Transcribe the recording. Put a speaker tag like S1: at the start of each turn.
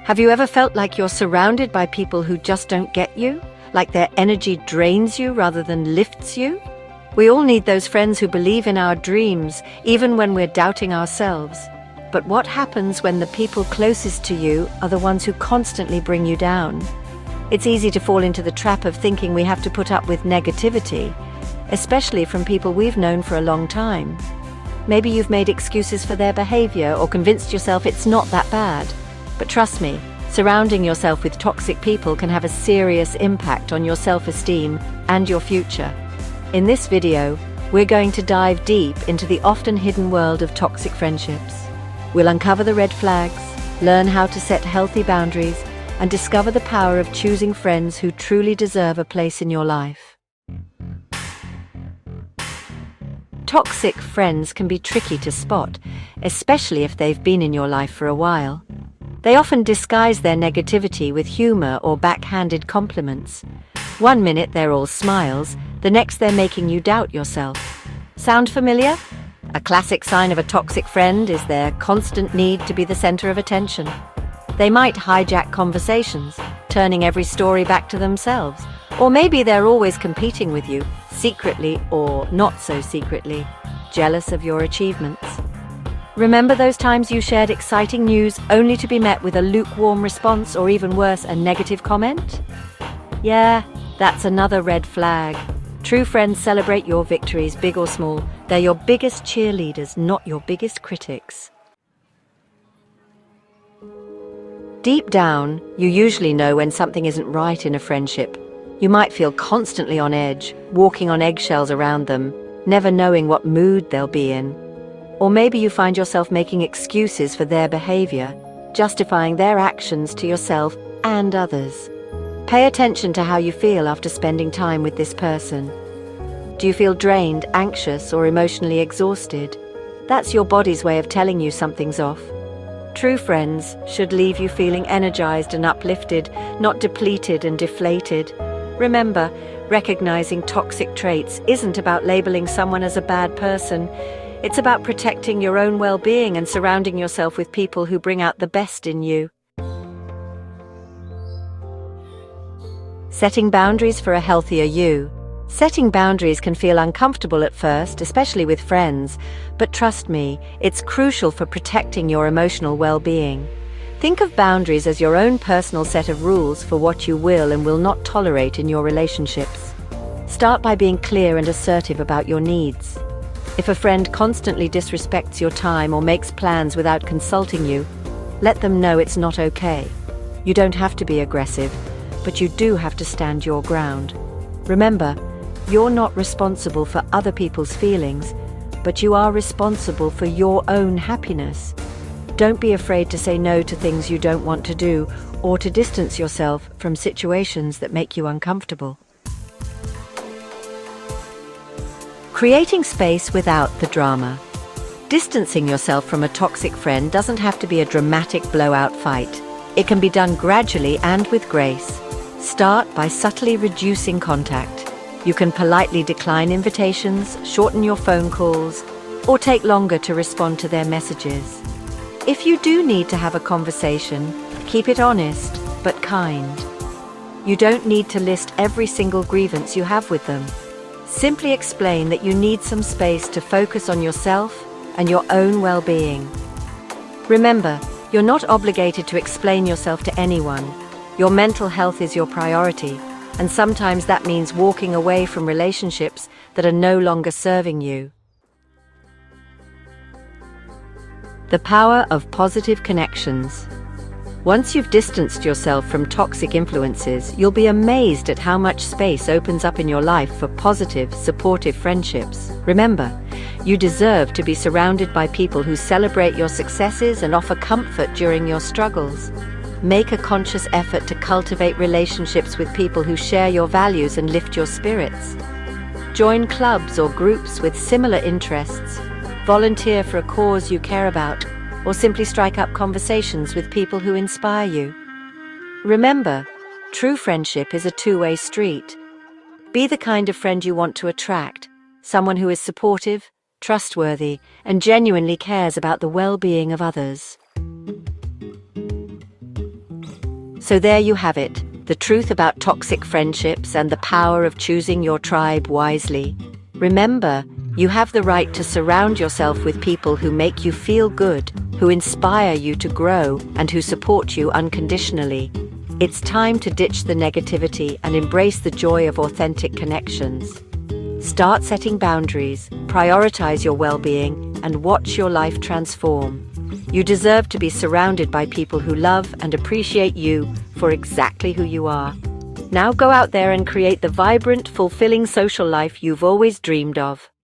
S1: Have you ever felt like you're surrounded by people who just don't get you? Like their energy drains you rather than lifts you? We all need those friends who believe in our dreams, even when we're doubting ourselves. But what happens when the people closest to you are the ones who constantly bring you down? It's easy to fall into the trap of thinking we have to put up with negativity, especially from people we've known for a long time. Maybe you've made excuses for their behavior or convinced yourself it's not that bad. But trust me, surrounding yourself with toxic people can have a serious impact on your self-esteem and your future. In this video, we're going to dive deep into the often hidden world of toxic friendships. We'll uncover the red flags, learn how to set healthy boundaries, and discover the power of choosing friends who truly deserve a place in your life. Toxic friends can be tricky to spot, especially if they've been in your life for a while. They often disguise their negativity with humor or backhanded compliments. One minute they're all smiles, the next they're making you doubt yourself. Sound familiar? A classic sign of a toxic friend is their constant need to be the center of attention. They might hijack conversations, turning every story back to themselves. Or maybe they're always competing with you, secretly or not so secretly, jealous of your achievements. Remember those times you shared exciting news only to be met with a lukewarm response or even worse, a negative comment? Yeah, that's another red flag. True friends celebrate your victories, big or small. They're your biggest cheerleaders, not your biggest critics. Deep down, you usually know when something isn't right in a friendship. You might feel constantly on edge, walking on eggshells around them, never knowing what mood they'll be in. Or maybe you find yourself making excuses for their behavior, justifying their actions to yourself and others. Pay attention to how you feel after spending time with this person. Do you feel drained, anxious, or emotionally exhausted? That's your body's way of telling you something's off. True friends should leave you feeling energized and uplifted, not depleted and deflated. Remember, recognizing toxic traits isn't about labeling someone as a bad person. It's about protecting your own well-being and surrounding yourself with people who bring out the best in you. Setting boundaries for a healthier you. Setting boundaries can feel uncomfortable at first, especially with friends, but trust me, it's crucial for protecting your emotional well-being. Think of boundaries as your own personal set of rules for what you will and will not tolerate in your relationships. Start by being clear and assertive about your needs. If a friend constantly disrespects your time or makes plans without consulting you, let them know it's not okay. You don't have to be aggressive, but you do have to stand your ground. Remember, you're not responsible for other people's feelings, but you are responsible for your own happiness. Don't be afraid to say no to things you don't want to do or to distance yourself from situations that make you uncomfortable. Creating space without the drama. Distancing yourself from a toxic friend doesn't have to be a dramatic blowout fight. It can be done gradually and with grace. Start by subtly reducing contact. You can politely decline invitations, shorten your phone calls, or take longer to respond to their messages. If you do need to have a conversation, keep it honest but kind. You don't need to list every single grievance you have with them. Simply explain that you need some space to focus on yourself and your own well-being. Remember, you're not obligated to explain yourself to anyone. Your mental health is your priority, and sometimes that means walking away from relationships that are no longer serving you. The power of positive connections. Once you've distanced yourself from toxic influences, you'll be amazed at how much space opens up in your life for positive, supportive friendships. Remember, you deserve to be surrounded by people who celebrate your successes and offer comfort during your struggles. Make a conscious effort to cultivate relationships with people who share your values and lift your spirits. Join clubs or groups with similar interests. Volunteer for a cause you care about, or simply strike up conversations with people who inspire you. Remember, true friendship is a two-way street. Be the kind of friend you want to attract, someone who is supportive, trustworthy, and genuinely cares about the well-being of others. So there you have it, the truth about toxic friendships and the power of choosing your tribe wisely. Remember, you have the right to surround yourself with people who make you feel good, who inspire you to grow, and who support you unconditionally. It's time to ditch the negativity and embrace the joy of authentic connections. Start setting boundaries, prioritize your well-being, and watch your life transform. You deserve to be surrounded by people who love and appreciate you for exactly who you are. Now go out there and create the vibrant, fulfilling social life you've always dreamed of.